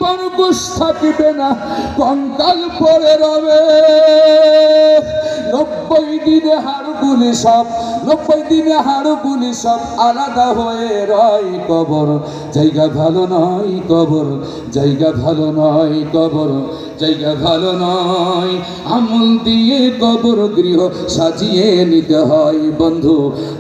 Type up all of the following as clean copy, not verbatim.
পর কুশ থাকিবে না, কঙ্কাল পরে রবে। 90 দিনে হাড়গুলি সব, 90 দিনে হাড়গুলি সব আলাদা হয়ে রয় কবর। জায়গা ভালো নয় কবর, জায়গা ভালো নয় কবর, জায়গা ভালো নয়। আমল দিয়ে কবর গৃহ সাজিয়ে নিতে হয় বন্ধু,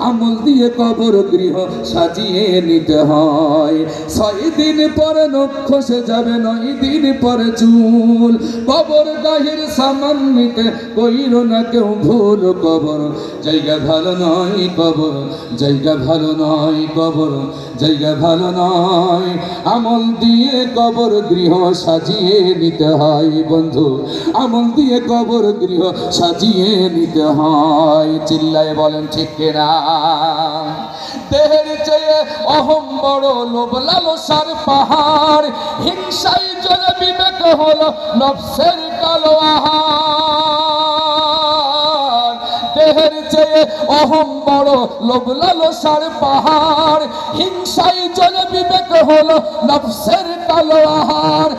আমল দিয়ে কবর গৃহ সাজিয়ে নিতে হয়। 6 দিন পরে নখ খসে যাবে, 9 দিন পরে চুল। কবর গাহির সামান নিতে কইর না কেউ ভুল কবর। জায়গা ভালো নয় কবর, জায়গা ভালো নয় কবর, জায়গা ভালো নয়। আমল দিয়ে কবর গৃহ সাজিয়ে নিতে হয় বন্ধু, আমল দিয়ে কবর গৃহ সাজিয়ে নিতে হয়। চিল্লায় বলেন ঠিক কিনা? দেহের চেয়ে অহং বড়, লোভ লালসার পাহাড়। হিংসাই জ্বলে বিবেক হলো নফসের কালো আহার। দেহের চেয়ে অহং বড়, লোভ লালসার পাহাড়। হিংসাই জ্বলে বিবেক হলো নফসের কালো আহার।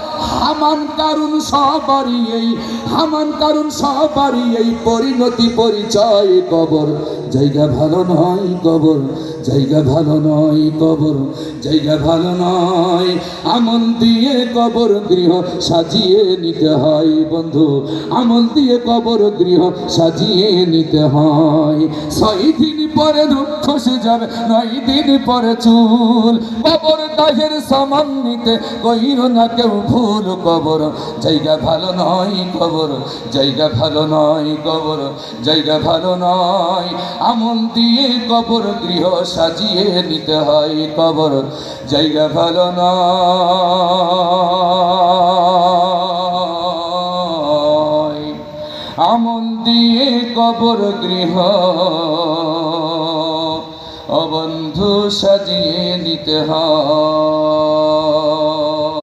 হামান কারণ সবারই এই, হামান কারণ সবারই এই পরিণতি পরিচয় কবর। জায়গা ভালো নয় কবর, জায়গা ভালো নয় কবর, জায়গা ভালো নয়। আমল দিয়ে কবর গৃহ সাজিয়ে নিতে হয় বন্ধু, আমল দিয়ে কবর গৃহ সাজিয়ে নিতে হয়। 6 দিন পরে নখ খসে যাবে, 9 দিন পরে চুল। কবর দাহের সামান নিতে কইর না কেউ ভুল কবর। জায়গা ভালো নয় কবর, জায়গা ভালো নয় কবর, জায়গা ভালো নয়। আমল দিয়ে কবর গৃহ সাজিয়ে নিতে হয় কবর। জায়গা ভালো নয়, আমল দিয়ে কবর গৃহ বন্ধু সাজিয়ে নিতে হয়।